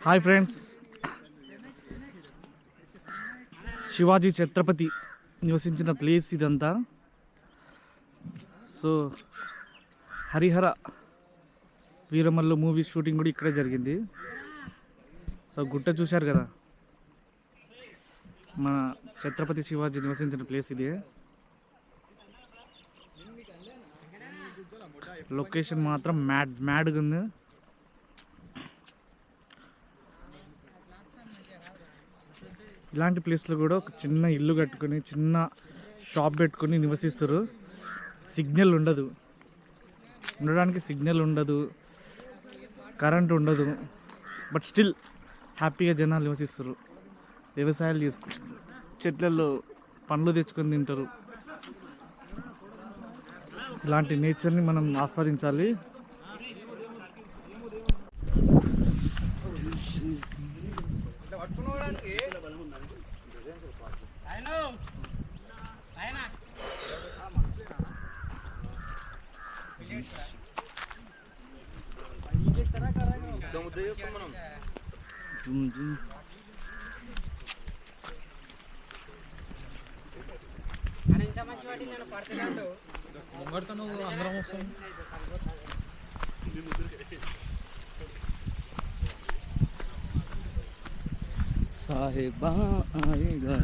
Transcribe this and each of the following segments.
Hi friends, Shivaji Chhatrapati నివసించిన place ఇదంతా. So Harihara Veeramallu movie shooting కూడా ఇక్కడే జరిగింది. సో గుట్ట చూశారు కదా, మన ఛత్రపతి శివాజీ నివసించిన ప్లేస్ ఇదే. లొకేషన్ మాత్రం మ్యాడ్గా ఉంది. ఇలాంటి ప్లేస్లో కూడా ఒక చిన్న ఇల్లు కట్టుకొని చిన్న షాప్ పెట్టుకొని నివసిస్తారు. సిగ్నల్ ఉండదు, ఉండడానికి సిగ్నల్ ఉండదు, కరెంట్ ఉండదు, బట్ స్టిల్ హ్యాపీగా జనాలు నివసిస్తారు. వ్యవసాయాలు చేసుకుంటారు, చెట్లలో పండ్లు తెచ్చుకొని తింటారు. ఇలాంటి నేచర్ని మనం ఆస్వాదించాలి. Saheba ఆయేగా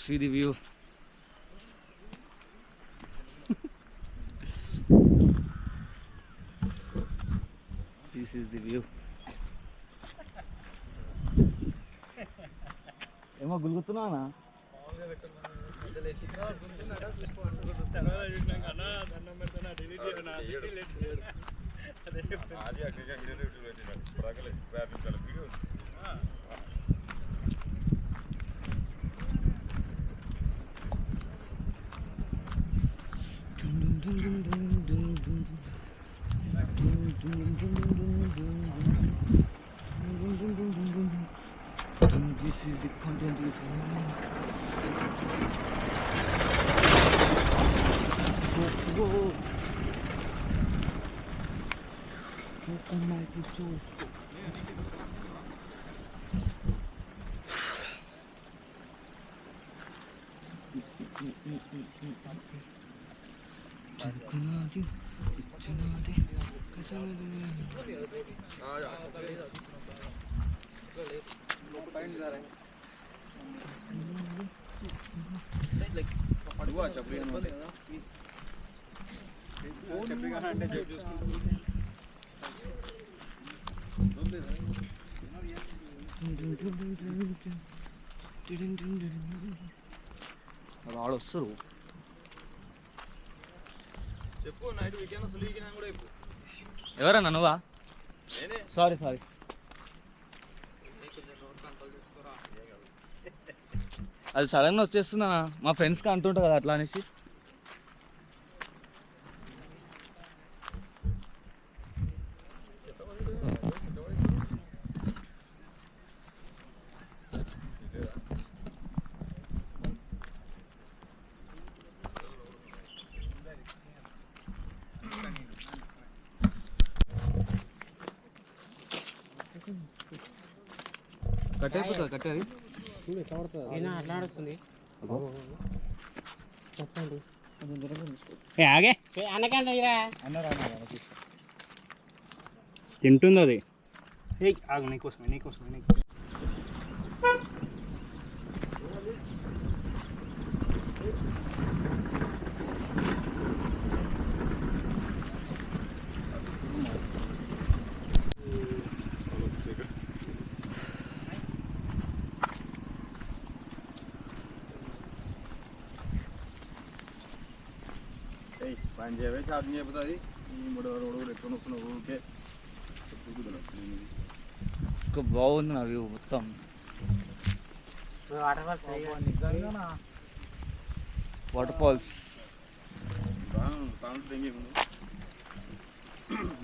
See the view. This is the view. ఏమో గులుగుతున్నానా? This is the content is వాడు వస్తారు. ఎవరన్నా నువ్వా? సారీ అది సడన్గా వచ్చేస్తున్నా. మా ఫ్రెండ్స్కి అంటుంటా కదా అట్లా అనేసి. కట్టేది కట్టేది తింటుంది అది. ఆగు, నీకోసమే. పని చేయవే ఛార్జింగ్ అయిపోతుంది ఈ మూడు రోడ్డు ఎక్కడ వస్తున్నావు ఊరికే ఇంకా బాగుంది నా వ్యూ మొత్తం. వాటర్ ఫాల్స్ తెంగి నువ్వు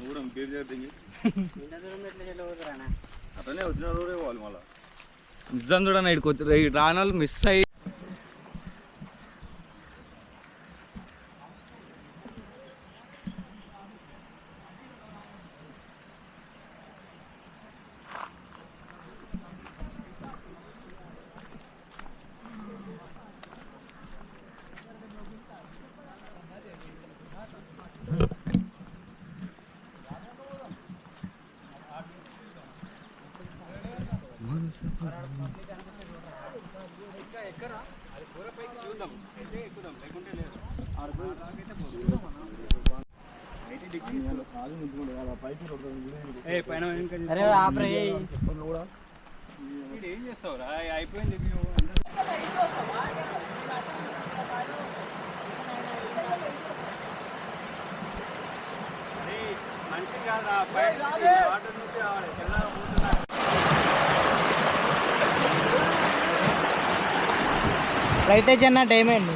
కూడా పేరు చేయాలి తెంగి అతనే వచ్చిన రోడే పోవాలి మళ్ళీ. నిజం చూడన్నా ఇక్కడికి వచ్చి రానాలు మిస్ అయ్యి ఏం చేస్తావురా అయిపోయింది. మనిషి కాదు వాటర్ నుంచి రైట్ అన్న టైం అయింది.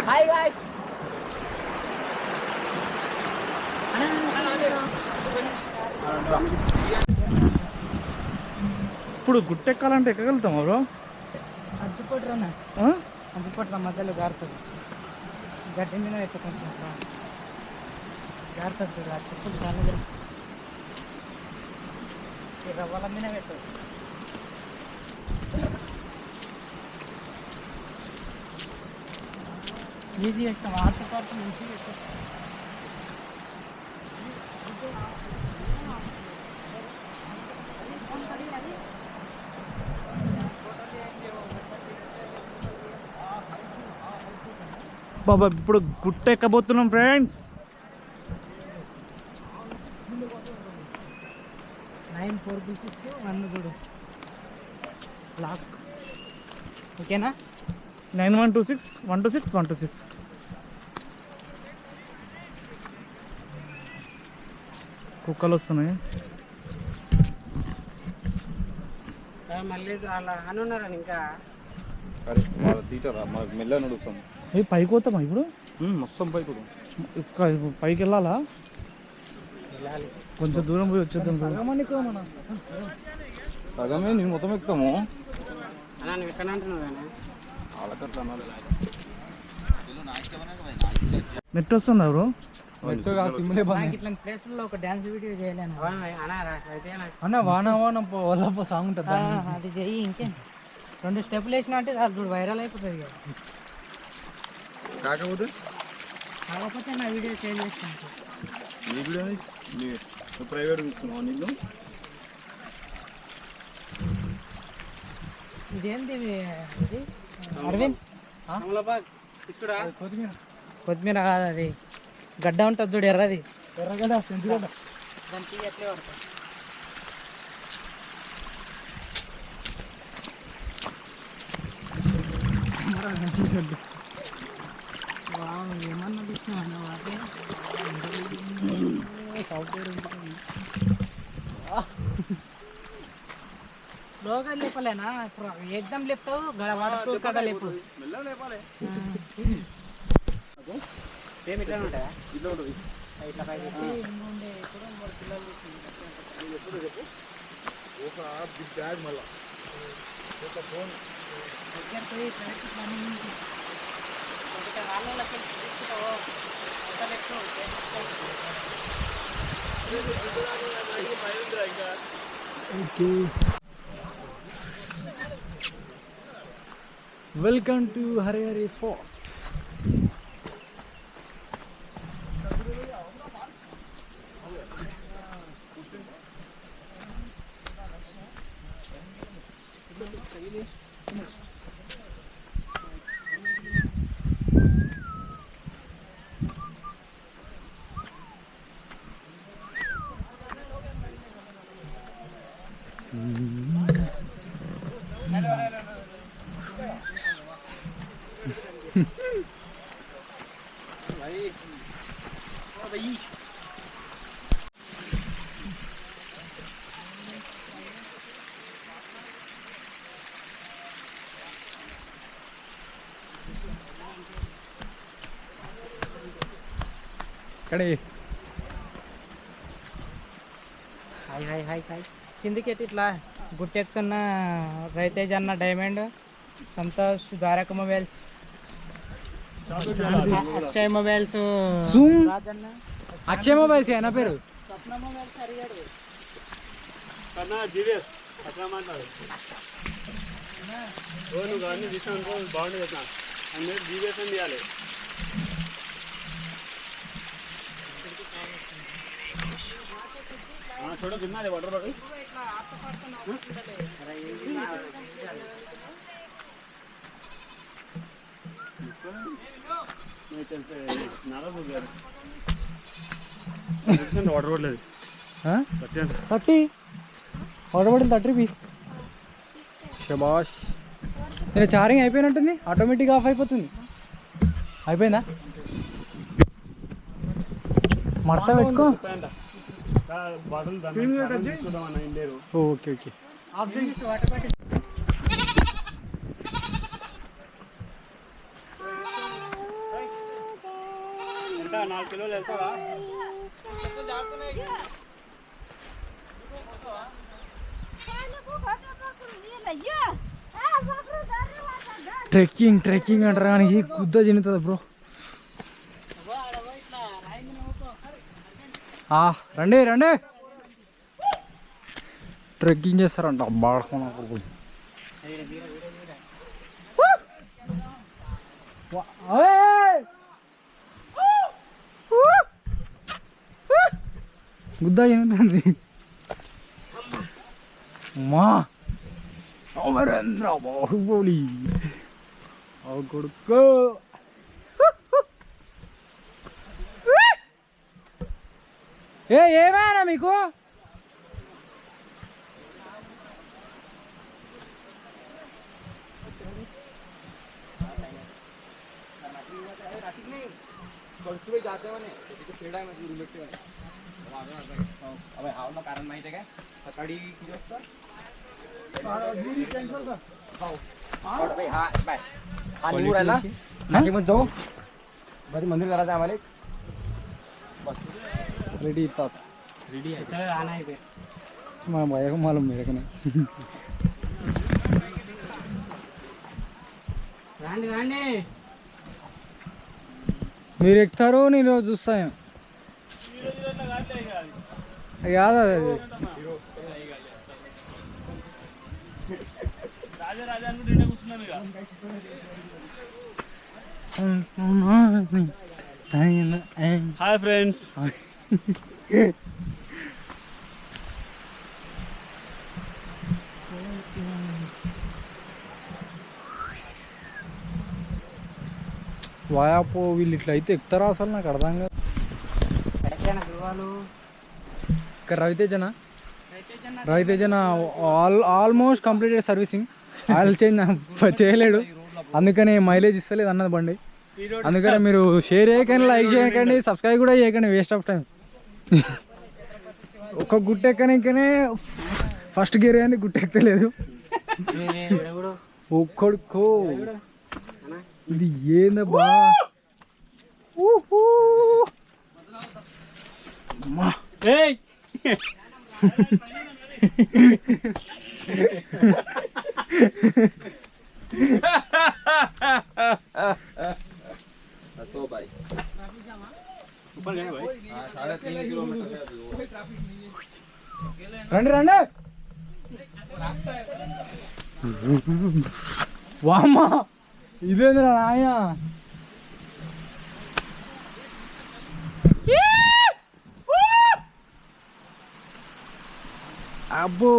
Hi guys. ఇప్పుడు గుట్టెక్కాలంటే ఎక్కగలుగుతాం బ్రో? అడ్డుపట్రన్నా అడ్డుపట్ర మధ్యలో గారుతుంది గడ్డి మీద ఎత్తుకుంటున్నా గారుతుంది. ఆ చెప్పులు దాని దగ్గర రవ్వల మీద పెట్టదు. ఈజీ ఎక్కుతాం ఆటో పాటు ఈజీ ఎక్కుతాం. బాబా ఇప్పుడు గుట్ట ఎక్కబోతున్నాం ఫ్రెండ్స్. 9436 1 చూడు లాక్. ఓకేనా? 9126 126 126. కుక్కలు వస్తున్నాయి. మళ్ళీ అలా అని ఉన్నారని ఇంకా అరే వాళ్ళ తీటరా మనకు మెల్ల నడుస్తాం. ఏ పైకి పోతామా ఇప్పుడు? మొత్తం పైకి పైకి వెళ్ళాలా? వెళ్ళాలి. కొంచెం దూరం పోయి వచ్చేద్దాం. సగమే నేను మొత్తం ఎక్కుతాము. అలా నువ్వు ఎక్కడ అంటున్నావు కానీ వాళ్ళకట్లా నెట్ వస్తుందా బ్రో? ఇట్లా ప్లేస్లో ఒక డ్యాన్స్ వీడియో చేయలేను అన్న. వాన వాన సాంగ్ ఉంటుంది అది చెయ్యి. ఇంకే 2 స్టెప్లు వేసినా అంటే అది చూడు వైరల్ అయిపోతుంది కదా. కాకపోతే నా వీడియో షేర్ చేస్తాను. నీ వీడియో ప్రైవేట్ తీసుకున్నావు నీళ్ళు. ఇదేంటి ఇది అరవింద్ కొత్తిమీర కాదు అది గడ్డ ఉంటుంది చూడు ఎర్రది. ఎర్రగడ్డ పెంచుగడ్డ దానికి ఎట్లే పడతాయి. ఏమన్నా చూసినా అన్న వాటి సాఫ్ట్వేర్ లోగా లేపలేనా? ఇప్పుడు ఎగ్జామ్ లేపుతావు వాడు కదా లేపు. ఇట్లా ఉంటాయా? ఇట్లా ఉంటుంది. ఇట్లా పైకి ఉండే ఇప్పుడు 3 పిల్లలు బిగ్ బ్యాగ్ మళ్ళీ దగ్గర పోయి ప్రాక్టీస్ అన్ని ఒకటి రాళ్ళకి తీసుకుంటావు వెల్కమ్ టు హరిహరి ఫోర్ట్. ఇక్కడ హాయ్ హాయ్ హాయ్ హాయ్ కిందికి అయితే ఇట్లా గుట్టెక్కుతున్న రైతేజ్ అన్న diamond Santosh Dwaraka mobiles Akshay mobiles Rajanna Akshay mobiles అయినా పేరు స్వప్న మొబైల్స్ అడిగాడు కన్నా జీవిఎస్ అట్లా మాట్లాడు నువ్వు కానీ తీసానుకో బాగుంటుంది కదా అందరూ జీవిఎస్ అని తీయాలి చూడ తిన్నది water bottle water bottle 30 water bottle 30 rupees శబాష్ నేను చార్జింగ్ అయిపోయినట్టుంది ఆటోమేటిక్గా ఆఫ్ అయిపోతుంది అయిపోయిందా మడత పెట్టుకో బాటిల్ ఓకే ఓకే ఎంత 4 కిలోలు వెళ్తావా ట్రెక్కింగ్ అంటారు కానీ గుద్ద తినుతుంది బ్రో రండి ట్రెక్కింగ్ చేస్తారంట బాడుకున్నప్పుడు గుద్ద తినుతుంది అమ్మా అమరేంద్ర బాహుబలి కొడుకో ఏమైనా మీకు कारण माहिती आहे काय सकाळी किती वाजता हा निवड आहे ना नाशिकमध्ये जाऊ बरी मंदिर करायचं आम्हाला रेडी रेडी आहे सर आना है मैं भाई को मालूम मेरे को नहीं రాండి మీరు ఎక్కుతారో నేను చూస్తాను కాదా రాజా కూర్చున్నాను హాయ్ ఫ్రెండ్స్ వాయాపో వీళ్ళు ఇట్లా అయితే ఎక్కుతారా అసలు నాకు అర్థం కాదు ఇక్కడ రవితేజన almost completed servicing oil change చేయలేడు అందుకని మైలేజ్ ఇస్తలేదు అన్నది బండి అందుకని మీరు షేర్ చేయకండి లైక్ చేయకండి సబ్స్క్రైబ్ కూడా చేయకండి వేస్ట్ ఆఫ్ టైం ఒక గుట్ట ఎక్కనికనే ఫస్ట్ గేర్ అయింది గుట్ట ఎక్కలేదు ఒక్కడుకో ఇది ఏందబ్బా రండి రండి వామ్మా ఇదేంద్రా నాయ అబ్బో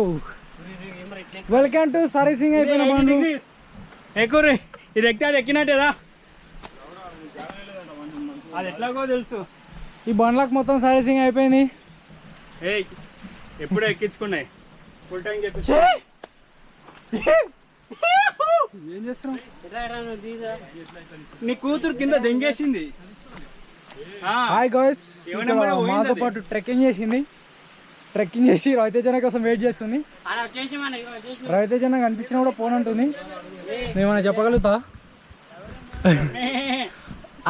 వెల్కమ్ టు సర్వీసింగ్ అయిపోయిన బండ్లు ఎక్కువ ఇది ఎక్కినట్టేదా అది ఎట్లాగో తెలుసు ఈ బండ్లకు మొత్తం సర్వీసింగ్ అయిపోయింది ఏయ్ ఎప్పుడో ఎక్కించుకున్నాయి ఫుల్ టైం చెప్పి ఏం చేస్తున్నావు? నీ కూతురు కింద దెంగేసింది. హాయ్ గాయ్స్, మాతో పాటు ట్రెక్కింగ్ చేసింది. ట్రెక్కింగ్ చేసి రవితేజన కోసం వెయిట్ చేస్తుంది. రవితేజన కనిపించినా కూడా ఫోన్ అంటుంది. నేనేమైనా చెప్పగలుగుతా?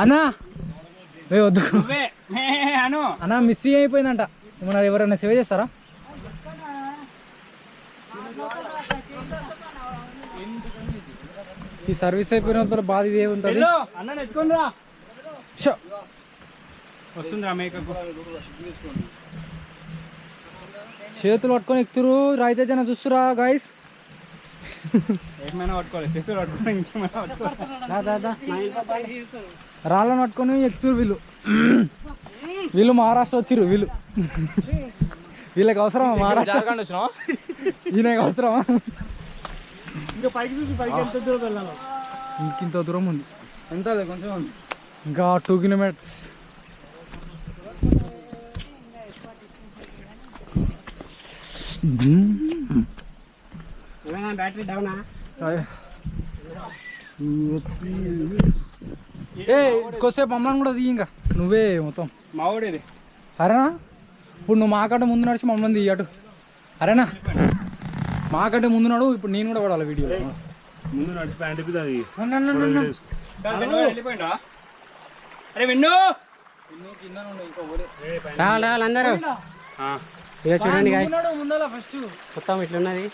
అన్నా వద్దు అన్నా, మిస్ అయిపోయిందంట. ఏమన్నా ఎవరైనా సేవ్ చేస్తారా? ఈ సర్వీస్ అయిపోయిన తర్వాత బాధ ఇదే ఉంటుంది. చేతులు పట్టుకొని ఎక్కుతురు. రవితేజన చూస్తురా గాయస్. ఏమైనా పట్టుకోవాలి, చేతులు పట్టుకోవాలి, ఇంకేమైనా పట్టుకోవాలి. రాళ్ళను పట్టుకొని ఎక్కుతురు వీళ్ళు. వీళ్ళు మహారాష్ట్ర వచ్చిర్రు. వీళ్ళకి అవసరమా మహారాష్ట్ర? ఈయనకి అవసరమా? ఇంకా పైకి చూసి పైకి ఎంత దూరం వెళ్ళాలి? ఇంకింత దూరం ఉంది. ఎంత కొంచెం ఉంది, ఇంకా 2 కిలోమీటర్స్. బ్యాటరీ డౌనా? కొద్దిసేపు మమ్మల్ని కూడా దిగి. ఇంకా నువ్వే మొత్తం మా ఊడేది. అరేనా, ఇప్పుడు నువ్వు మాకంటే ముందు నడిచి మమ్మల్ని దిగి అటు. అరేనా, మాకంటే ముందు నడు. ఇప్పుడు నేను కూడా పడాలి వీడియో. ముందు నడిచి ప్యాంట్ అది అరే విన్ను రావాలి అందరూ. ఇక చూడండి ఫస్ట్ మొత్తం ఇట్లున్నది.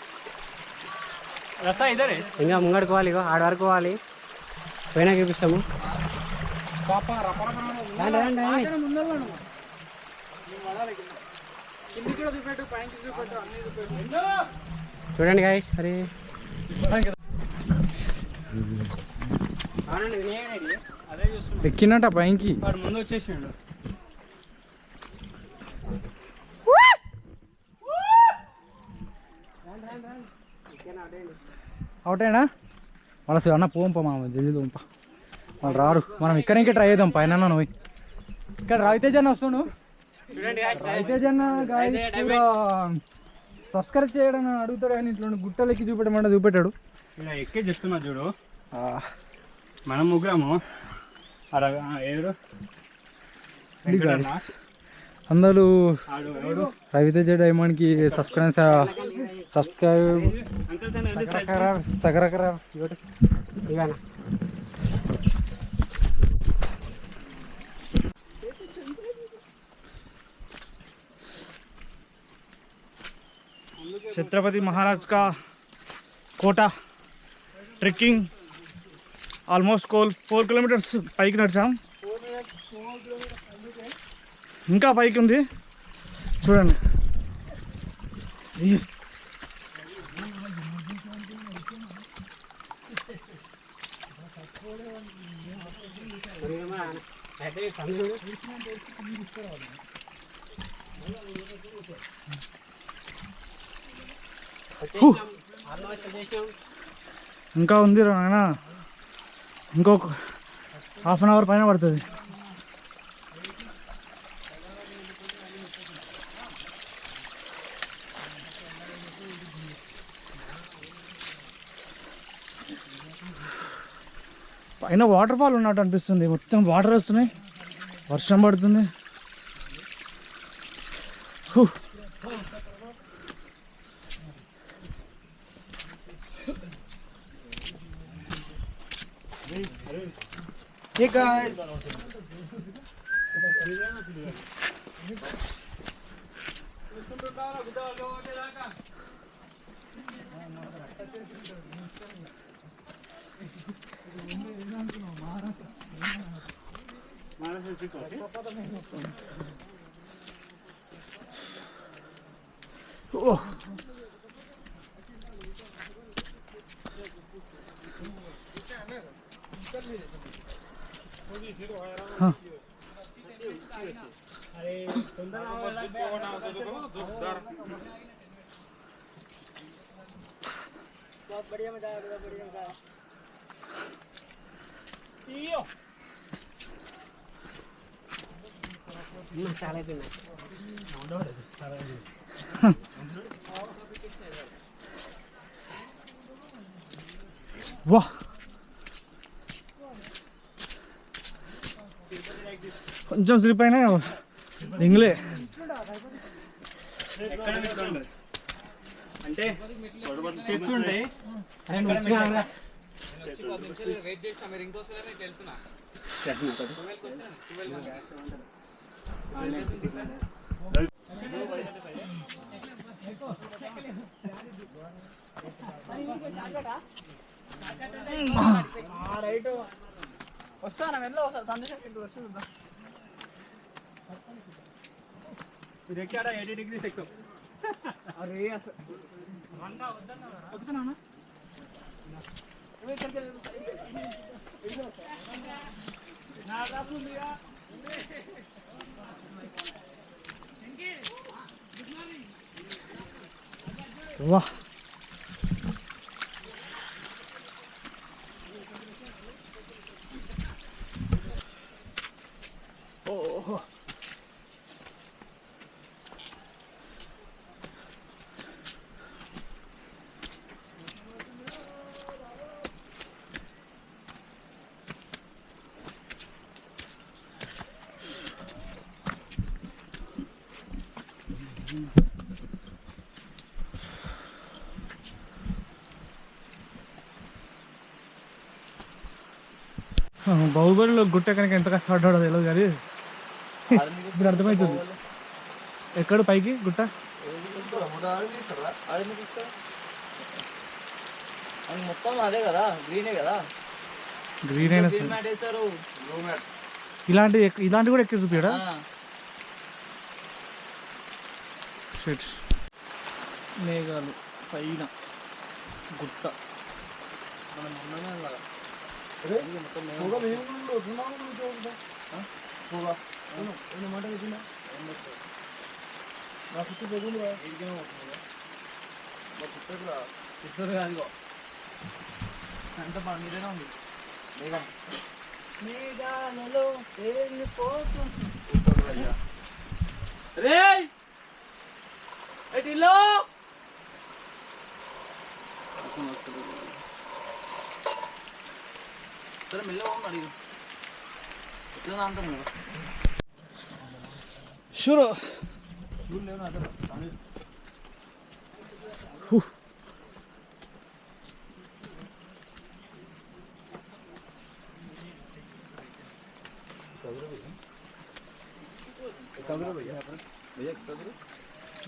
ఇంకా ముంగడుకోవాలి, ఇగో ఆడ వరకు పోవాలి. పోయినా చూపిస్తాము. చూడండి గాయస్. సరే ఎక్కినట్ట పైకి. వాడు ముందు వచ్చేసిండు. అవుటేనా వాళ్ళ అన్న పోంప మా జల్దీ పంప. వాళ్ళు రారు. మనం ఇక్కడ ఇంకా ట్రై చేద్దాం. పైన నువ్వు ఇక్కడ రవితేజన్న వస్తుండు. రవితేజన్న సబ్స్క్రైబ్ చేయడం అడుగుతాడు కానీ ఇట్లా గుట్టలు ఎక్కి చూపెట్టమంటే చూపెట్టాడు. ఇలా ఎక్కే చెప్తున్నా చూడు. మనం ముగ్గురము ఎవరు అందరూ రవితేజ డైమండ్కి సబ్స్క్రైబ్ సగరకరా. छत्रपति महाराज का कोटा ट्रेकिंग ఆల్మోస్ట్ 4 కిలోమీటర్స్ పైకి నడిచాం. ఇంకా పైకి ఉంది చూడండి. ఇంకా ఉంది నాయనా, ఇంకొక హాఫ్ అన్ అవర్ పైన పడుతుంది. పైన వాటర్ ఫాల్ ఉన్నట్టు అనిపిస్తుంది. మొత్తం వాటర్ వస్తున్నాయి, వర్షం పడుతుంది. Hey guys. Oh. हाँ. बहुत बढ़िया मजा आया, बहुत बढ़िया मजा आया. చాలా అయిపోయింది. వా కొంచెం స్లిప్ అయినా దింగులే. అంటే స్టెప్స్ ఉంటాయి. ఇది ఎక్కాడా 80 degrees ఎక్కువ. వా బాహుబలిలో గుట్ట కనుక ఎంత కష్టపడ్డాడో తెలియదు కానీ ఇప్పుడు అర్థమవుతుంది. ఎక్కడ పైకి గుట్ట మొత్తం అదే కదా, గ్రీనే కదా. గ్రీన్ అయినా సరే. ఇలాంటి కూడా ఎక్కి చూపించడా? మేఘాలు పైన గుట్ట సరే మెల్లగా అడిగి ఎట్లా అంటాం కదా. షూర్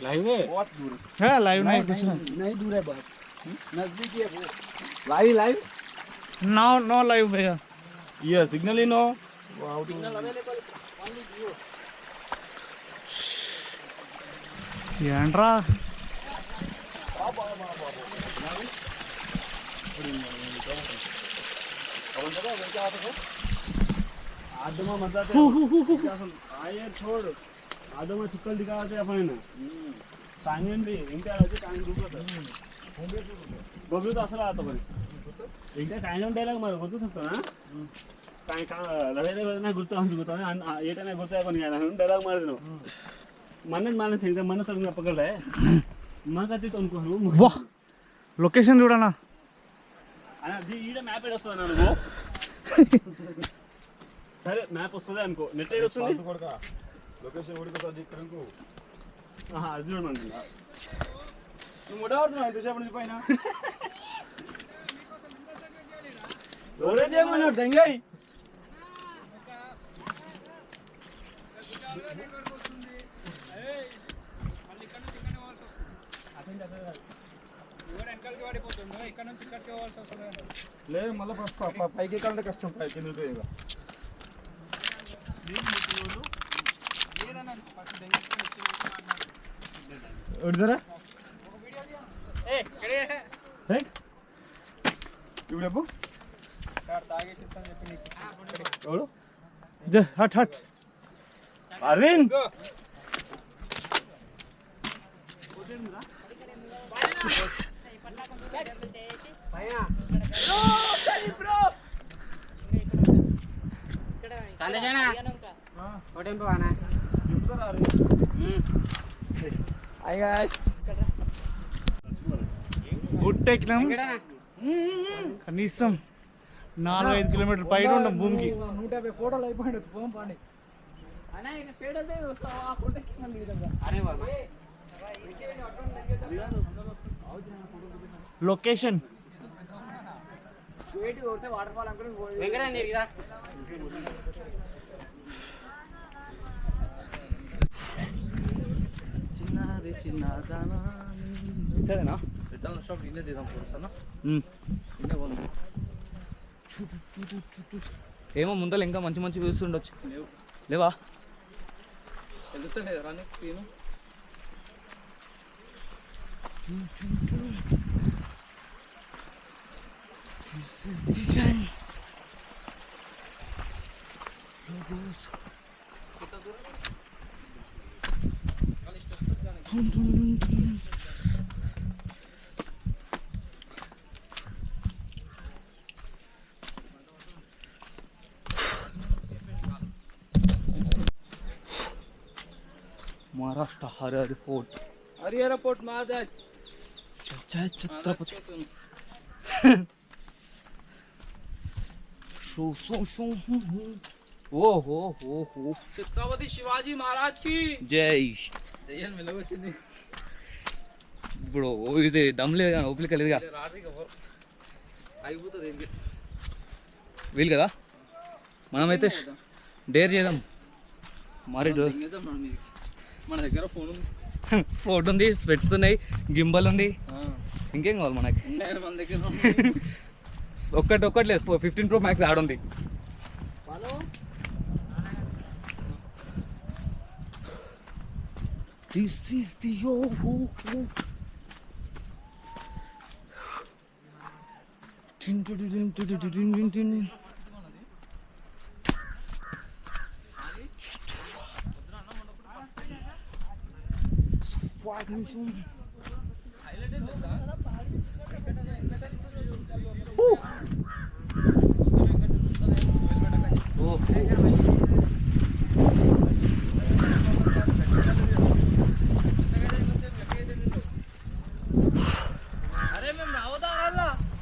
लाइव है बहुत दूर है. लाइव नहीं कुछ नहीं दूर है बहुत, नजदीक है वो. लाइव लाइव नो लाइव भैया. ये सिग्नल ही no signal available only Jio. ఏంట్రా आदमा मतलब आये छोड़ आदमा चुक्कल दिखाते अपन सांगेंडी इंटा వచ్చి కాంగ్ రూపత బొబ్బు తో అసలు ఆత పని ఇంటే కాంగ్ డైలాగ్ మరి గుర్తు చెప్తానా కాంగ్ కా లవేదే నా గుర్తు గుర్తు ఏటనే గుర్తు అయిపోయి నేను డైలాగ్ మారిను మన ఇంకా మన సరిగ్గా చెప్పగలే మాకతి తోనుకోను వా లొకేషన్ చూడనా అది ఈడ మ్యాప్ ఎడ వస్తుంది అనుకో సరే మ్యాప్ వస్తుంది అనుకో నెట్ ఎడ వస్తుంది లొకేషన్ ఉడికి అది చూడమండి నువ్వు ఉడవడుతున్నావు ఎంతసేపు నుంచి పైన ఎవరేమన్నాడు దెంగాయి లేదు మళ్ళీ పైకి ఎక్కాలంటే కష్టం పైకి ఎందుకు ఇక ఉడదరా ఇప్పుడు చెప్పు ఎవడు హట్ హట్ అరవింద్ గుట్ట ఎక్కినాం కనీసం 4-5 కిలోమీటర్ పైన ఉన్నాం భూమికి. 150 ఫోటోలు అయిపోయింది ఫోన్ పాండి. లొకేషన్ సరేనా? ఏమో ముందర ఇంకా మంచి మంచి వ్యూస్ ఉండొచ్చు. లేవా? తెలుస్తలేదు రాని scene. Maharashtra Harihar fort. Harihar fort మాదా ఛత్రపతి ఓహో ఛత్రపతి శివాజీ మహారాజ్ కి జై. జయన్ మెల్లగొచ్చింది. ఇప్పుడు ఇది దమ్ లేదు ఓపిక లేదుగా, అయిపోతుంది ఏంటి వీలు కదా. మనమైతే డేర్ చేద్దాం. మరి మన దగ్గర ఫోన్ ఉంది, ఫోటో ఉంది, స్వెట్స్ ఉన్నాయి, గింబల్ ఉంది, ఇంకేం కావాలి మనకి? మన దగ్గర ఒక్కటి లేదు. 15 Pro Max యాడ్ ఉంది. This is the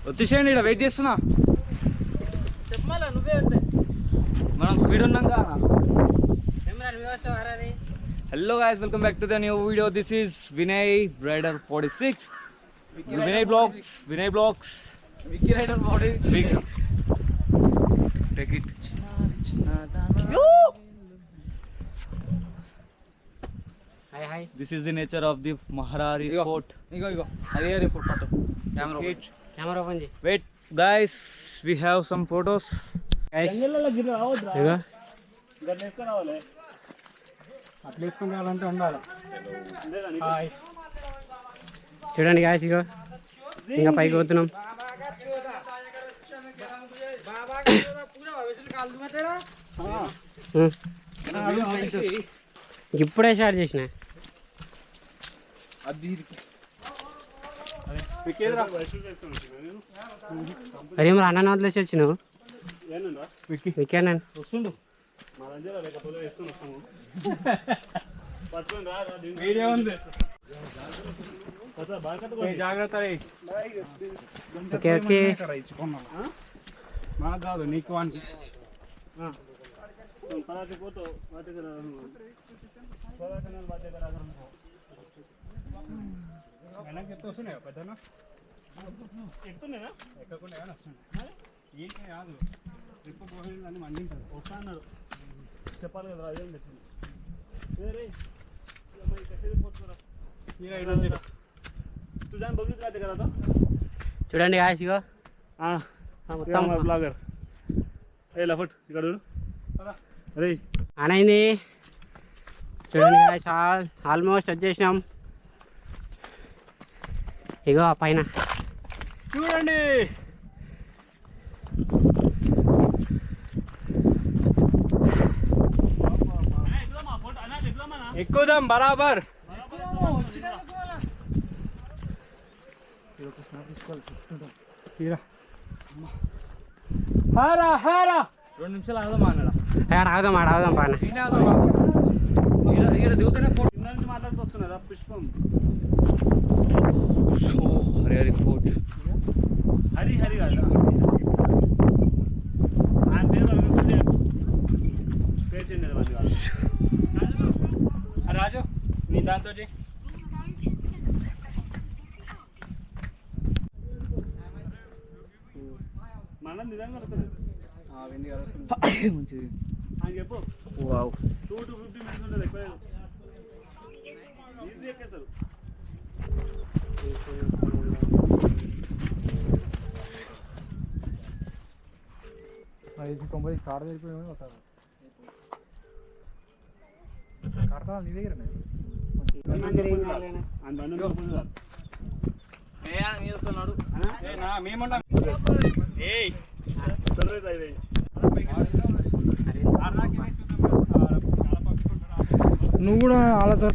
వచ్చేసేయండి, ఇక్కడ వెయిట్ చేస్తున్నా. చెప్పమాలా నువ్వే ఉంటే మనం స్పీడ్ ఉన్నాం కదా. ఏమరా నువ్వే వస్తావు అరే. Hello guys, welcome back to the new video. This is Vinay rider 46. Vinay vlogs Vicky rider body big take it. Hi hi. This is the nature of the మహారారి ఫోర్ట్. ఇగో హరిహర పోర్ట్ పట్టు కెమెరా ఓపెన్ చేయి. Wait guys, we have some photos. జంగల్లో గిరి రావద్దురా, ఇగో గట్ల వేసుకొని రావాలి. అట్లా వేసుకుని రావాలంటే ఉండాలి. చూడండి గాయస్, ఇగో ఇంకా పైకి పోతున్నాం. ఇప్పుడే స్టార్ట్ చేసిన. అరే మరి అన్న వదిలేసి వచ్చినావు. ఏనండి విక్కాను వస్తుండు. మా దగ్గర లేకపోతే వేసుకొని వస్తాము. పట్టుకొని రా వీడియో ఉంది, బాగా కట్టుకో. జాగ్రత్త. Okay okay. మాకు కాదు, నీకు వానికి. పరాతి పోతో వాటి దగ్గర వెనక్కి ఎత్తు వస్తున్నాయా పెద్దనా? ఎక్కుతున్నాయా? ఎక్కకుండా ఏమైనా వస్తున్నాయి. ఏంటి కాదు, ట్రిప్ పోయింది అని మంది ఉంటుంది. వస్తా అన్నాడు, చెప్పాలి కదా. అదేం చెప్పింది రే అమ్మాయి కసేది పోతురా. तू जान बघित राहते करा तो చూడండి గాయస్, ఇగో మొత్తం బ్లాగర్. ఏ లఫట్ ఇక్కడ చూడు. అరే అనైంది. చూడండి గాయస్, ఆల్మోస్ట్ వచ్చేసినాం. ఇగో ఆ పైన చూడండి. ఎక్కుదాం బరాబర్. హారా హారా 2 నిమిషాలు ఆగదాం అన్నాడా? ఆడదాం పైన. ఇక్కడ దిగుతూనే ఫోటో. కింద నుంచి మాట్లాడుతూ వస్తున్నారా పుష్పం. అరే హరి ఫోర్ట్. హరి కాదు ఆయన పేరు వాళ్ళకి పేరు చెందేది వాళ్ళు కాదు. రాజు నీ దాంతో మన నిజంగా మంచిది. ఆయన చెప్పు వావ్ 2 to 50 minutes ఉంటుంది ఎక్కువ ఈజీ ఎక్కేస్తారు. ఇది 90 కాడ వెళ్ళిపోయి వస్తారు కడతా నీ దగ్గర నువ్వు కూడా ఆలోచన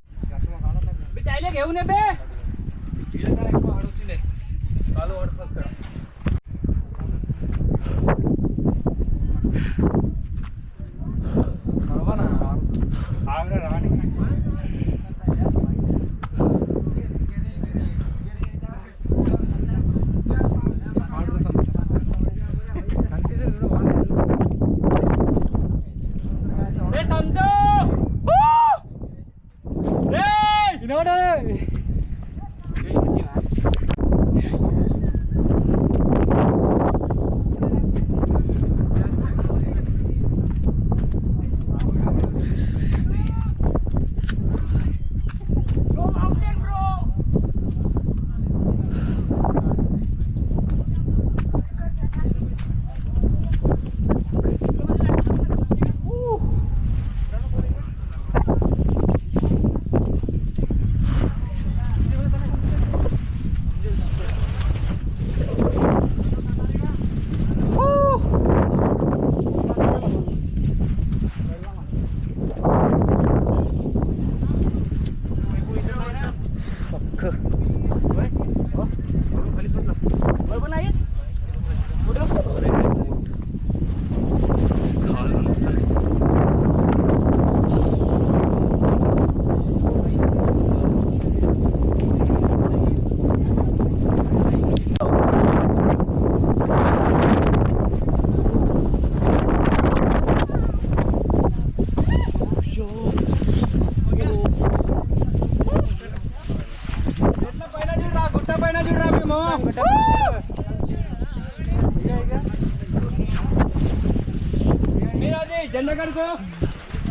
జెండా కడుకో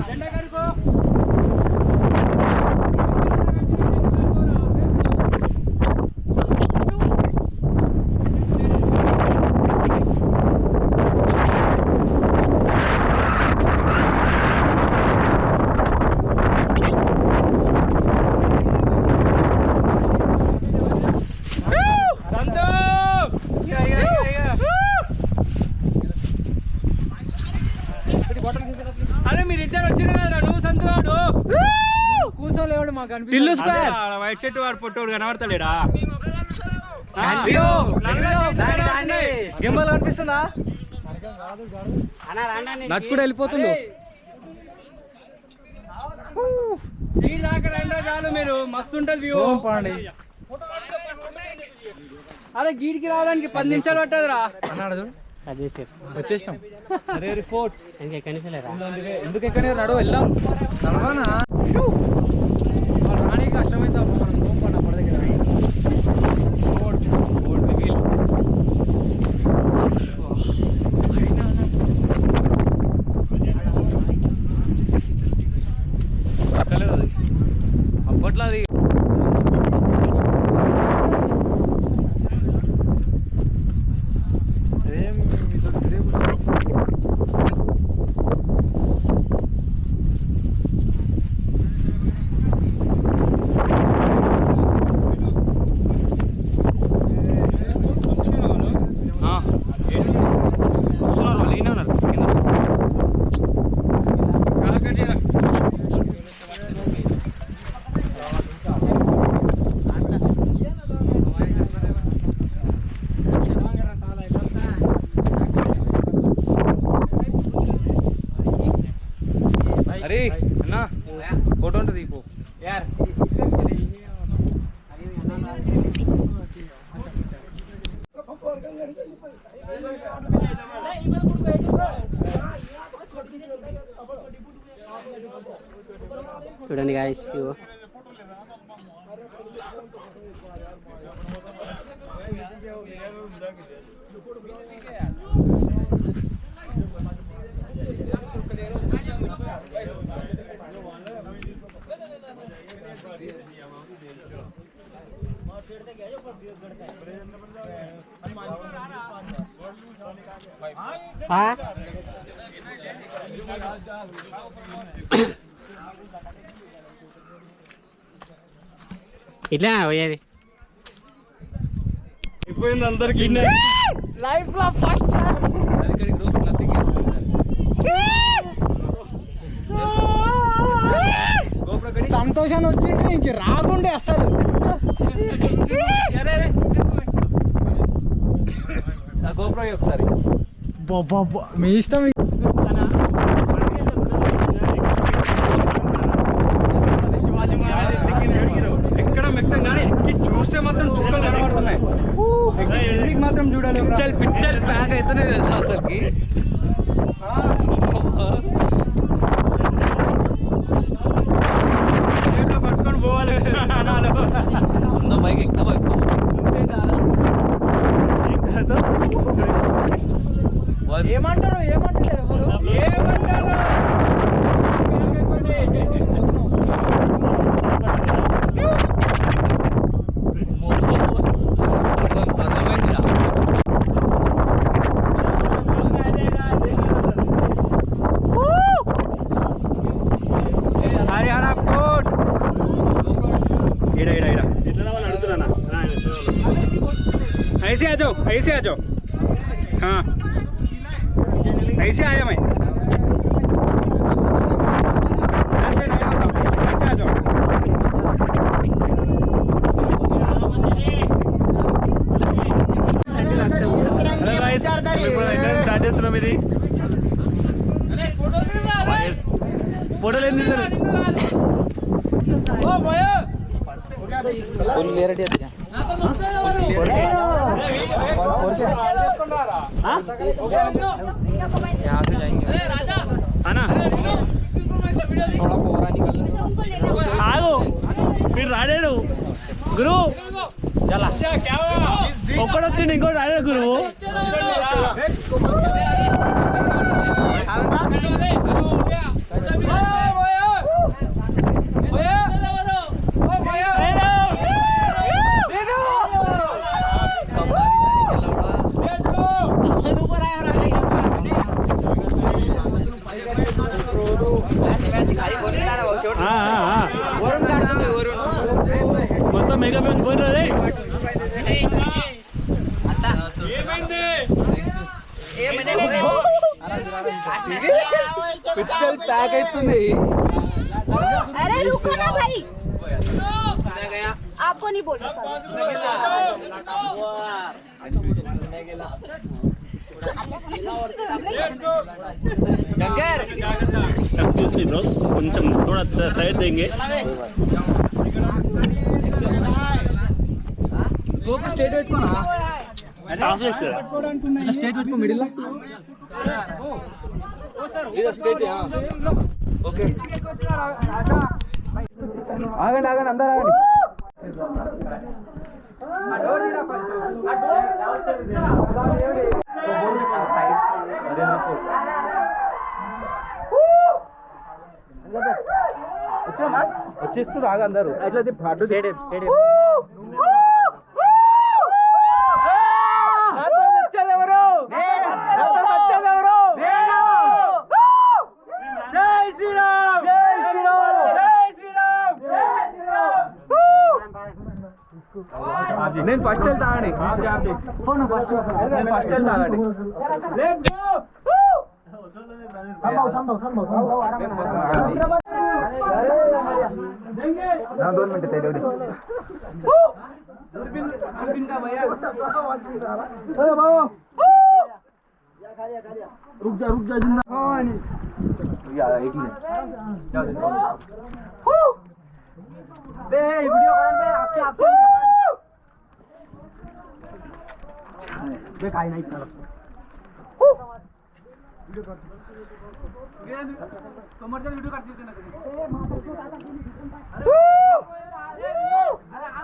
జెండా కడుకో అరే మీరిద్దరు వచ్చిన కదా నువ్వు సంతుగాడు కూర్చోలేవాడు మాకు టిల్లు స్క్వేర్ వైట్ షర్ట్ వాడు పొట్టోడు కనబడతలేడా గింబల్ కనిపిస్తుందా నడుచుకుంటూ వెళ్ళిపోతుండు ఈ దాకా రెండో చాలు మీరు మస్తు ఉంటది వ్యూ పండి అరే గీడికి రావడానికి 10 నిమిషాలు పట్టదురా అన్నాడు వచ్చేసినాం అరే రిపోర్ట్ ఎందుకు ఎక్కడ నడు వెళ్దాం నడవానా రాణి కష్టమైంది మనం పోంపండి అప్పటి దగ్గర చెప్పలేదు అది అప్పట్లో అది అరే అన్నా ఫోటో ఉంటుంది ఇప్పుడు చూడండి గాయస్. ఇట్లా పోయేది అయిపోయింది అందరికి. లైఫ్ లో ఫస్ట్ సంతోషాన్ని వచ్చింటే ఇంక రాకుండే అసలు. గోప్రో ఒకసారి మీ ఇష్టం. ఎక్కడ మెక్కం కానీ ఎక్కి చూస్తే మాత్రం చుక్కలు కనబడుతున్నాయి. మాత్రం చూడాలి. పిచ్చల్ ప్యాక్ అయితేనే తెలుసా అసలుకి. పట్టుకొని పోవాలి. అంత బైక్ ఎక్కువ ఏమంటారు ఏమంటలేరు ఎవరు? ऐसे आ जाओ, ऐसे आ जाओ. हाँ ऐसे आया मैं. ऐसे नहीं आता, ऐसे आ जाओ. హలో గైస్, ఇప్పుడు అయితే స్టార్ట్ చేస్తున్నాం. ఇది ఫోటోలు ఏం తీసారు? ఆగు, మీరు రాడాడు గురు. ఒక్కడొచ్చిండు, ఇంకోటి రాడాడు గురువు. మొత్తం మేకప్ పోయినది. పిచ్చల్ ప్యాక్ అవుతుంది. अरे रुको ना भाई, आपको नहीं बोल एक्सक्यूज मी ब्रो, కొంచెం थोड़ा साइड देंगे. స్టేట్ పెట్టుకోనా? స్టేట్ పెట్టుకో మిడిల్. ఇది స్టేట్. ఓకే ఆగండి ఆగండి, అందరూ ఆగండి. వచ్చేస్తారు ఆగ అందరూ. అట్లా నేను ఫస్ట్ వెళ్తా ఆగండి. ఫస్ట్ వెళ్తా ఆగండి. दोन मिनटं रुक जा जिंदा. वीडियो काही नाही.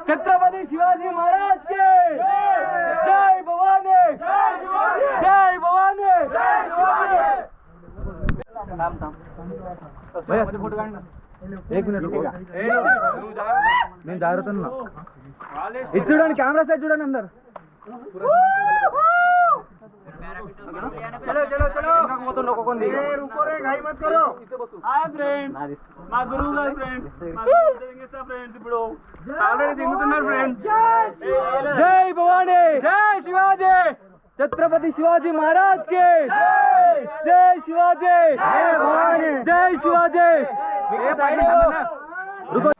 छत्रपति शिवाजी महाराज के जय भवानी, जय भवानी। भैया फोटो काढना, 1 मिनिट रुको. నేను జాగ్రత్త ఉన్నా. ఇది చూడండి, కెమెరా సైడ్ చూడండి అందరు. चलो चलो चलो హాయ్ ఫ్రెండ్స్, మా గురువు గారు ఫ్రెండ్స్, మా గురువు దింగిస్తా ఫ్రెండ్స్. ఇప్పుడు ఆల్రెడీ దిగుతున్నారు ఫ్రెండ్స్. जय भवानी, जय शिवाजी, छत्रपति शिवाजी महाराज के जय शिवाजी, जय भवानी, जय शिवाजी. रुको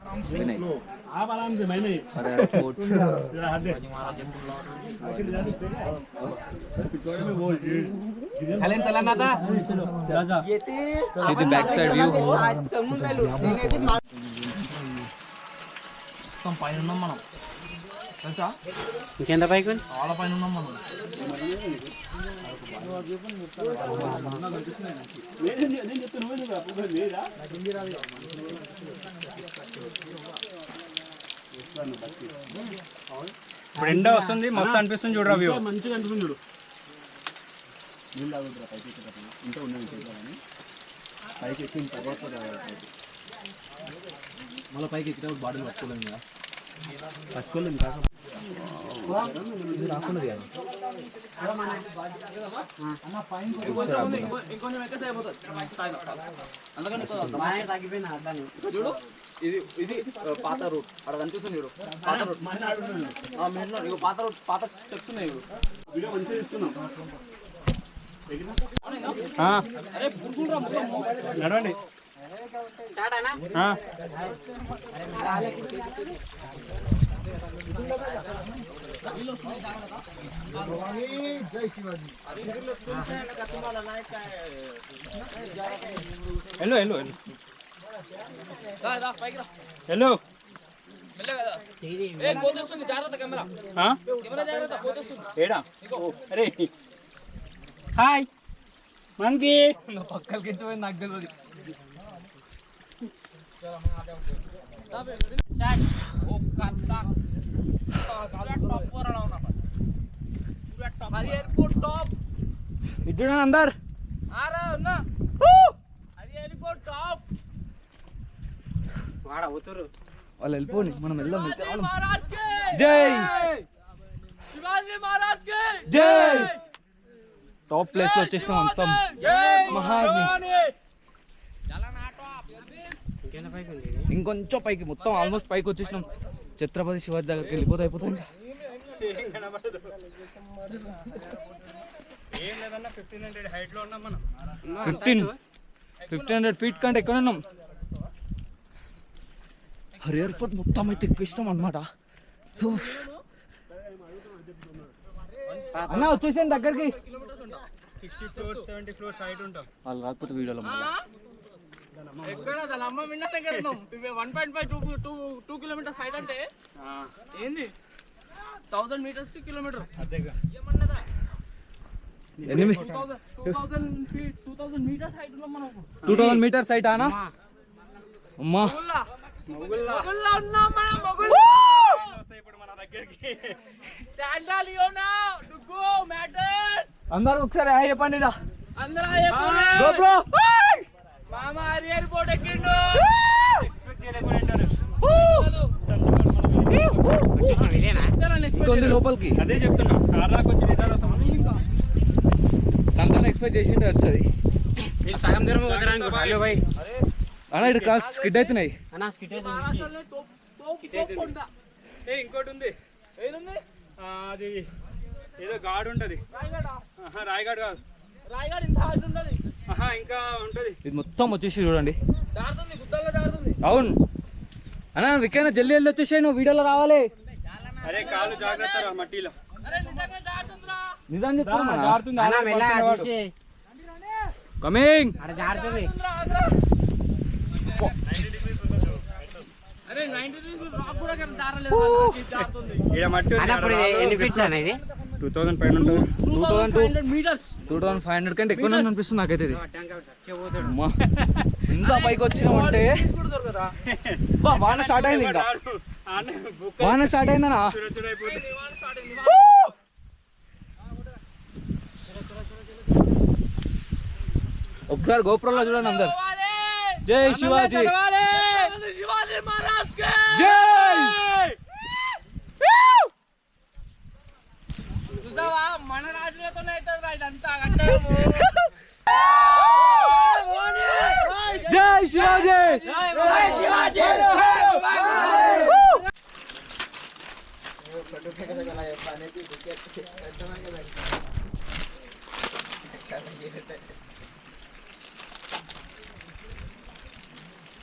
आप आराम से, मैं नहीं. जरा हाथ दे. चलें चला ना था. See the back side view. పైన ఉన్నాం మనం, తెలుసా? ఇంకెంత పైకి చాలా పైన ఉన్నాం మనం. ఇప్పుడు ఎండ వస్తుంది, మస్తు అనిపిస్తుంది చూడరా వ్యూ. మంచిగా అనిపిస్తుంది చూడు. మళ్ళీ పైకి ఎక్కితే బాడీలు పట్టుకోలేము కదా. ఇంకొంచెం ఎక్కేసి అయిపోతుంది. చూడు, ఇది ఇది పాత రూట్ అక్కడ కనిపిస్తుంది చూడు. పాత రూట్ పాత రూట్, పాత స్టెప్స్ ఉన్నాయి చూడు. వీడియో మంచిగా ఇస్తున్నాం. అరే నడవండి. వెళ్ళు వెళ్ళు వెళ్ళు వెళ్ళు. ఏడా? అరే హాయ్ మంకీ. పక్కలకి పోయింది నాకు తెలియదు. ఇది చూడండి అందరు. వాళ్ళు వెళ్ళిపోయి మనం వెళ్దాం. జై శివాజీ మహారాజ్ కి జై. టాప్ ప్లేస్ లో వచ్చేసిన మొత్తం మహాగ్ని. ఇంకొంచెం పైకి, మొత్తం ఆల్మోస్ట్ పైకి వచ్చేసినాం. ఛత్రపతి శివాజీ దగ్గరికి వెళ్ళిపోతే అయిపోతుంది. 1500 ఫీట్ కంటే ఎక్కువ ఉన్నాం. హరియర్ ఫోర్ట్ మొత్తం అయితే ఎక్కువ అనమాట. అన్న వచ్చేసాను దగ్గరికి. 60 ఫ్లోర్స్ 70 ఫ్లోర్స్ హైట్ ఉంటాం. వాళ్ళు రాకపోతే వీడియోలో 1.5-2 కిలోమీటర్స్ హైట్ అంటే ఏంది? 1000 మీటర్స్ కి కిలోమీటర్. 2000 మీటర్స్ హైట్ ఉన్నాం మనం. 2000 మీటర్స్ హైట్ అన్నా. అమ్మా అందరూ ఒకసారి హాయ్ చెప్పండి. లోపలికి అదే చెప్తున్నా, కార్లాకి వచ్చి నిజాలు వస్తాం. సంతానం ఎక్స్పెక్ట్ చేసింటే వచ్చేది. సగం దూరం భాయ్. అన్న ఇక్కడ కాల్ స్కిడ్ అవుతున్నాయి. ఇంకోటి ఉంది, అది ఏదో గాడ్ ఉంటది. రాయగాడ్ కాదు, ఇంకా ఉంటది. ఇది మొత్తం వచ్చేసి చూడండి. అవును అన్న, వికైనా జల్దీ వెళ్ళి వచ్చేసాయి. నువ్వు వీడియోలో రావాలి. అరే కాలు జాగ్రత్త రా మట్టిలో. నిజం చెప్తున్నా, కమింగ్. ఇక్కడ మట్టి ఎన్ని ఫీట్స్ అనేది? 2000 పైన ఉంటుంది. 2500 కంటే ఎక్కువ అనిపిస్తుంది నాకైతే ఇది. అమ్మా, ఇంకా పైకి వచ్చినామంటే బా, వాన స్టార్ట్ అయింది. ఇంకా వాన స్టార్ట్ అయిందనా? ఒకసారి గోపురంలో చూడండి అందరు. జై శివాజీ, జై మన రాజులతోనే ఇదంతా. జై శివాజీ.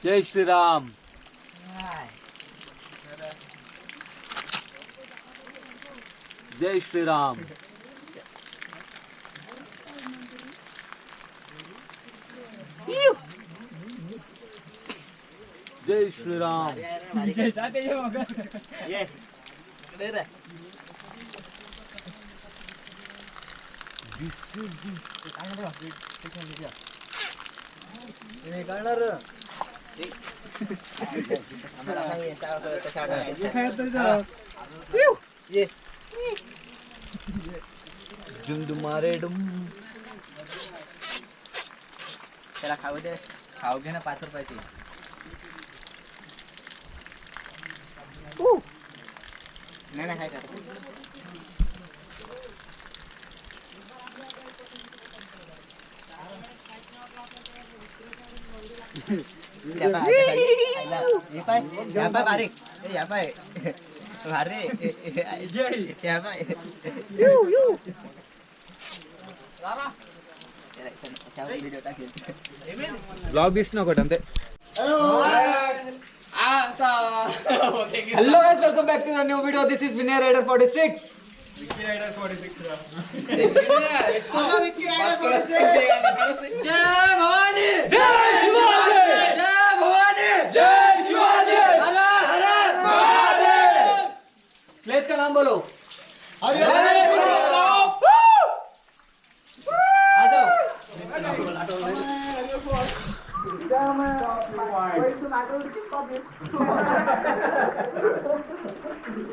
జై శ్రీరామ్. జై శ్రీరామ్. జై శ్రీరామ్. जुंड मारे डुम. त्याला खाऊ दे, खाऊ घे ना 5 रुपयाची. नाही नाही, काय करतो बारीक या पाय भारी या पाय व्हिडिओ टाकेल. ब्लॉग दिसना ఒకటి అంతే. Hello guys, welcome back to the new video. This is Vinay rider 46. Vicky rider 46 రా. జై భవానీ, జై శివాజీ, జై భవానీ, జై శివాజీ, హర హర మహాదేవ్. प्लेस का नाम बोलो. Hare Hare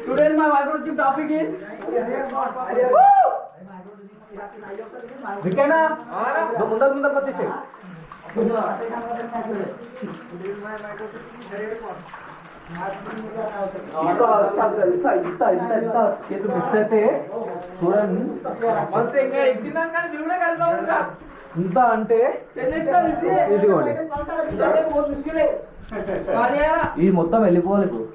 Today my microchip topic is వికేనా ముందర వచ్చేసి చేతులు మిస్ అయితే చూడండి. ఇంత అంటే ఇదిగోండి, ఇది మొత్తం వెళ్ళిపోవాలి. ఇప్పుడు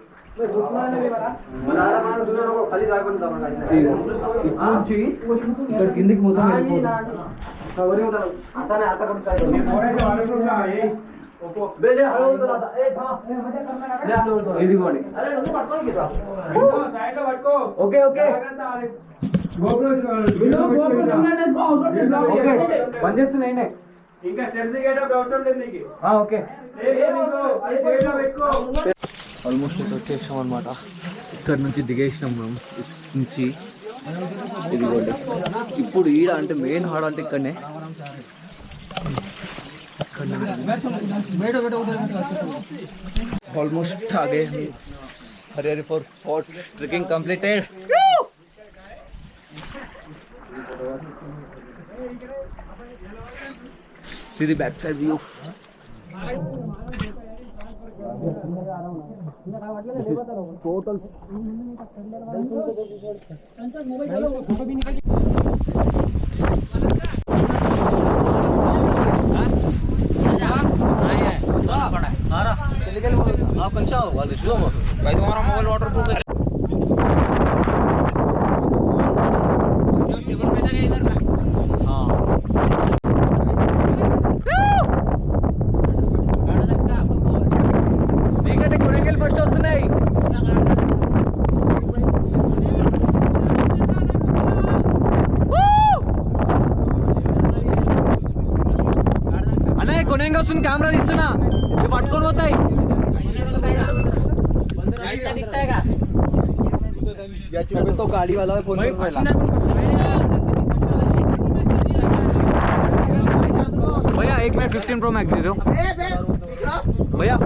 నుంచి ఇక్కడ కిందికి మొత్తం ఇదిగోండి. ఓకే ఓకే ఓకే, పని చేస్తున్నాయి. ఇంకా సర్టిఫికేట్ అవసరం లేదు నీకు. ఓకే, ఆల్మోస్ట్ ఇది వచ్చేసాం అనమాట. ఇక్కడ నుంచి దిగేసినాం మనం నుంచి. ఇదిగోండి, ఇప్పుడు ఈడ అంటే మెయిన్ హాడ అంటే ఇక్కడనే. ఆల్మోస్ట్ ఆగే Hari four fort trekking completed. See the backside view. This is total. కొంచెం వాళ్ళు చూడము 5 మొబైల్ వాటర్ ప్రూఫ్. మీకైతే కొనకెళ్ళి ఫస్ట్ వస్తున్నాయి. అన్నయ్య కొనేంగా వస్తుంది, కెమెరా తీస్తున్నా, పట్టుకొని పోతాయి. तो गाड़ी वाला फोन भैया 1 मिनट 15 Pro Max दे दो भैया।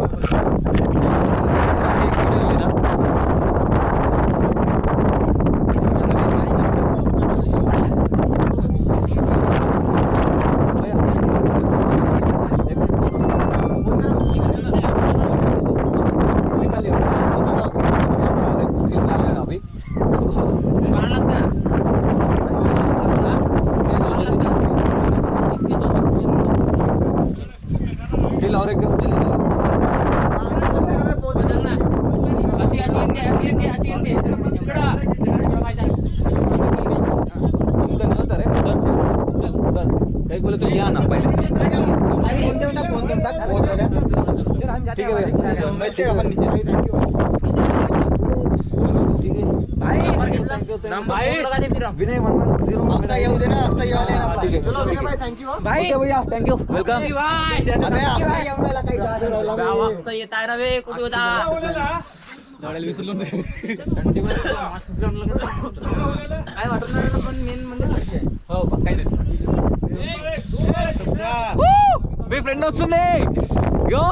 बोले तो यहाँ आना पहले। ठीक है भैया, मिलते हैं अपन नीचे। विनय 110 अक्सा येऊ दे ना, अक्सा येऊ दे ना. ठीक है चलो विनय भाई, थँक यू. ओके भैया, थैंक यू, वेलकम। अरे अक्सा येऊ राहिला काही जास्त राहिला मी. काय वाटत नाही पण मेन म्हणजे हो काही नाही మీ ఫ్రెండ్ వస్తుంది యో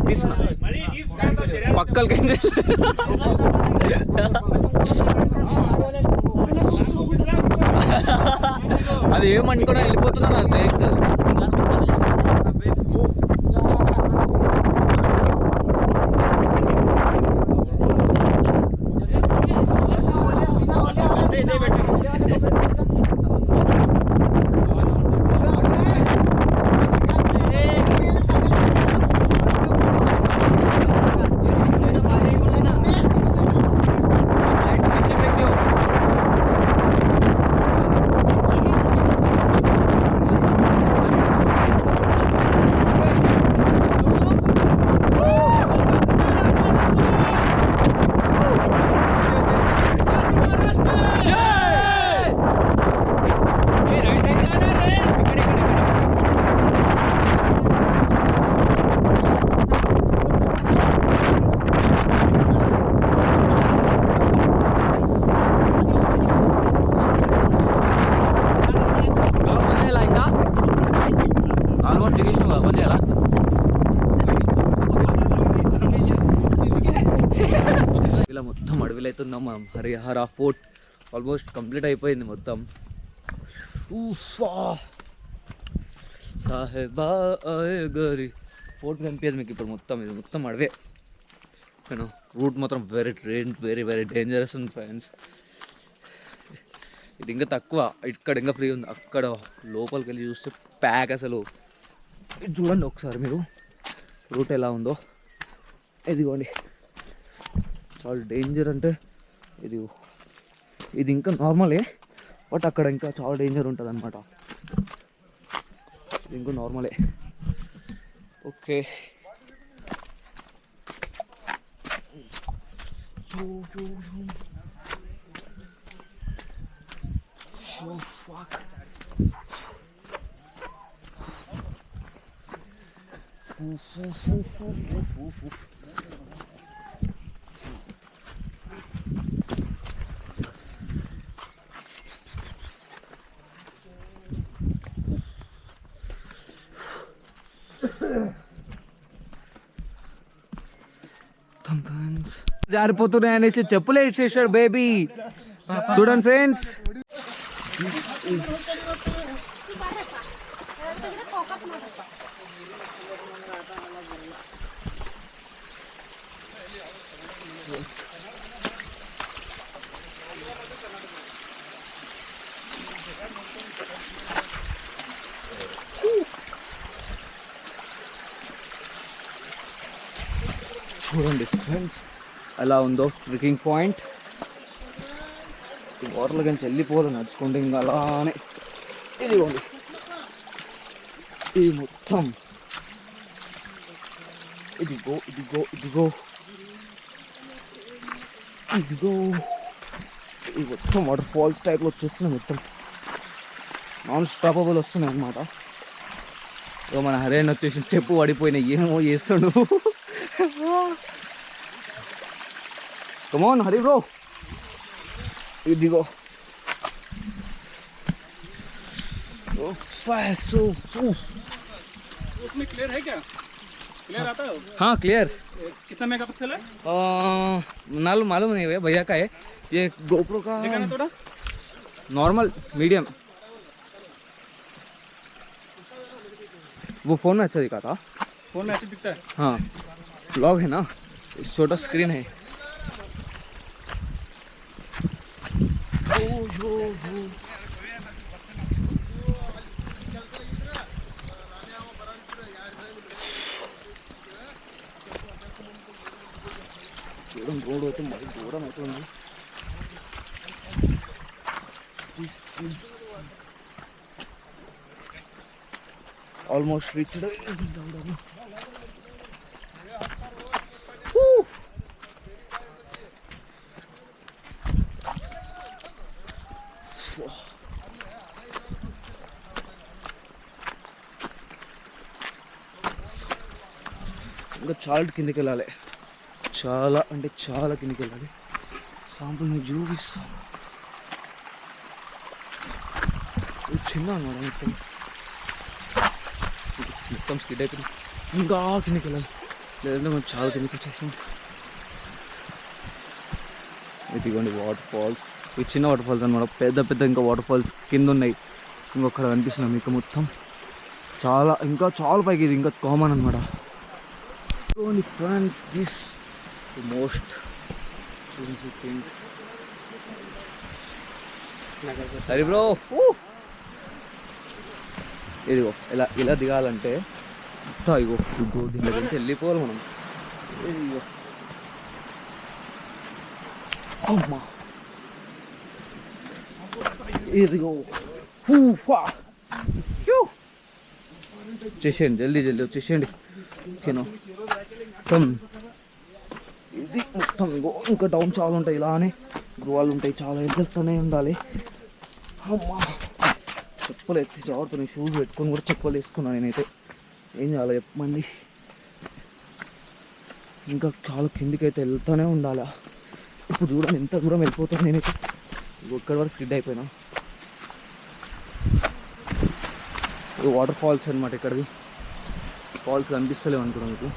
తీసిన పక్కలకి అది ఏమనుకున్నా వెళ్ళిపోతున్నా నా స్ట్రైట్ ఇలా మొత్తం అడవిలో అవుతున్నాం మనం. హరిహర ఫోర్ట్ ఆల్మోస్ట్ కంప్లీట్ అయిపోయింది మొత్తం. సాహెబా గరి ఫోర్ట్ కనిపించదు మీకు ఇప్పుడు. మొత్తం ఇది మొత్తం అడవే. ఓకేనా, రూట్ మాత్రం వెరీ వెరీ డేంజరస్ ఉంది ఫ్రెండ్స్. ఇది ఇంకా తక్కువ, ఇక్కడ ఇంకా ఫ్రీ ఉంది. అక్కడ లోపలికి వెళ్ళి చూస్తే ప్యాక్ అసలు. ఇది చూడండి ఒకసారి మీరు రూట్ ఎలా ఉందో. ఇదిగోండి, చాలా డేంజర్. అంటే ఇది ఇంకా నార్మలే, బట్ అక్కడ ఇంకా చాలా డేంజర్ ఉంటుంది అనమాట. ఇది ఇంకా నార్మలే. ఓకే, జారిపోతున్నాయి అనేసి చెప్పులే ఇచ్చేసాడు బేబీ. చూడండి ఫ్రెండ్స్, చూడండి ఫ్రెండ్స్ ఎలా ఉందో ట్రెక్కింగ్ పాయింట్. వాటర్లో కానీ వెళ్ళిపోవాలి నడుచుకుంటే ఇంకా అలానే. ఇదిగోండి, ఇది మొత్తం ఇదిగో ఇదిగో ఇదిగో ఇదిగో ఇది మొత్తం వాటర్ ఫాల్స్ టైప్లో వచ్చేస్తున్నాయి. మొత్తం నాన్ స్టాపబుల్ వస్తున్నాయి అన్నమాట. ఇక మన హరేన్ వచ్చేసి చెప్పు పడిపోయినాయి, ఏమో చేస్తాడు. Come on Hari bro. ఇదిగో उसमें क्लियर है क्या? क्लियर आता है? हाँ क्लियर। कितना मेगापिक्सल है? मालूम नहीं है भैया का है ये GoPro का देखा ना थोड़ा? Normal medium. वो फोन में अच्छा दिखा था। फोन में ऐसे दिखता है। हाँ ब्लॉग है ना, छोटा स्क्रीन है। చూడండి రోడ్ అయితే మరి దూరం అవుతుంది. Almost reached. ఇంకా చాలా కిందకి వెళ్ళాలి, చాలా అంటే చాలా కిందకి వెళ్ళాలి. శాంపుల్ మీకు చూపిస్తాను. ఇది చిన్న అన్నమాట, మొత్తం స్కిడ్ అయిపోయింది. ఇంకా కిందకి వెళ్ళాలి, లేదంటే మనం చాలా కిందకి వచ్చేసాం. ఇదిగోండి వాటర్ ఫాల్స్. ఇవి చిన్న వాటర్ ఫాల్స్ అనమాట, పెద్ద పెద్ద ఇంకా వాటర్ ఫాల్స్ కింద ఉన్నాయి. ఇంకొక్కడ కనిపిస్తున్నాం మీకు మొత్తం చాలా, ఇంకా చాలా పైకి. ఇది ఇంకా కామన్ అనమాట. ఫ్రెండ్స్ దిస్ ది మోస్ట్ చూసి థింగ్. సరే బ్రో, ఇదిగో ఇలా దిగాలంటే ఇగో దీని నుంచి వెళ్ళిపోవాలి మనం. ఇదిగో అమ్మా, ఇదిగో వచ్చేసేయండి, జల్దీ వచ్చేసేయండి. ఓకేనా, మొత్తం ఇది మొత్తం ఇంకా డౌన్ చాలా ఉంటాయి, ఇలానే గృహాలు ఉంటాయి, చాలా ఎదుగుతూనే ఉండాలి. అమ్మా, చెప్పులు ఎత్తి జాగ్రత్త, షూస్ పెట్టుకొని కూడా చెప్పులు వేసుకున్నాను నేనైతే. ఏం చేయాలి చెప్పండి, ఇంకా చాలా కిందికి అయితే వెళ్తూనే ఉండాలి. ఇప్పుడు చూడండి ఎంత దూరం వెళ్ళిపోతాను నేనైతే. ఒక్కడి వరకు స్కిడ్ అయిపోయినా. ఇది వాటర్ ఫాల్స్ అనమాట. ఇక్కడికి ఫాల్స్ కనిపిస్తలేవు అనుకున్నాను మీకు.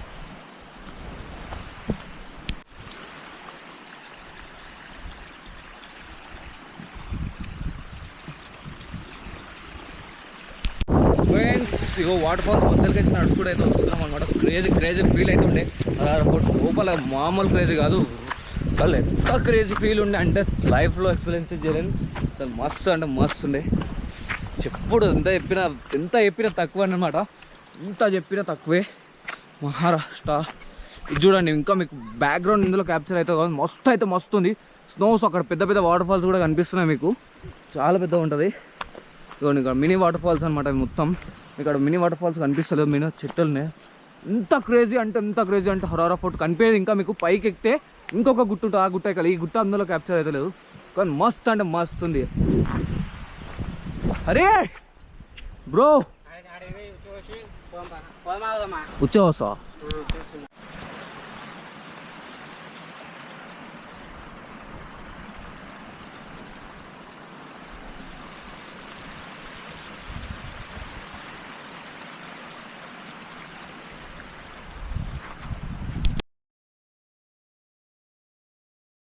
ఫ్రెండ్స్ ఇగో వాటర్ ఫాల్స్ మధ్యలోకి వచ్చి నడుచుకుంటూ అయితే వస్తున్నాం అనమాట. క్రేజీ ఫీల్ అయితే ఉండే లోపల, మామూలు క్రేజీ కాదు అసలు. ఎంత క్రేజీ ఫీల్ ఉండే అంటే లైఫ్లో ఎక్స్పీరియన్స్ చేయలేను అసలు. మస్తు అంటే మస్తు ఉండే. చెప్పుడు ఎంత చెప్పినా తక్కువ అన్నమాట. ఎంత చెప్పినా తక్కువే. మహారాష్ట్ర ఇది చూడండి, ఇంకా మీకు బ్యాక్గ్రౌండ్ ఇందులో క్యాప్చర్ అయితే కాదు, మస్తు అయితే మస్తు ఉంది. స్నోస్ అక్కడ పెద్ద పెద్ద వాటర్ ఫాల్స్ కూడా కనిపిస్తున్నాయి మీకు, చాలా పెద్దగా ఉంటుంది. ఇదిగోండి ఇక్కడ మినీ వాటర్ ఫాల్స్ అనమాట మొత్తం. ఇక్కడ మినీ వాటర్ ఫాల్స్ కనిపిస్తలేదు, మినీ చెట్టులనే. ఎంత క్రేజీ అంటే హరారా ఫోర్ట్ కనిపించేది. ఇంకా మీకు పైకి ఎక్కితే ఇంకొక గుట్ట ఉంటుంది, ఆ గుట్ట ఎక్కాలి. ఈ గుట్ట అందులో క్యాప్చర్ అయితే లేదు, కానీ మస్తు అంటే మస్తు ఉంది. అరే బ్రో వచ్చేవా?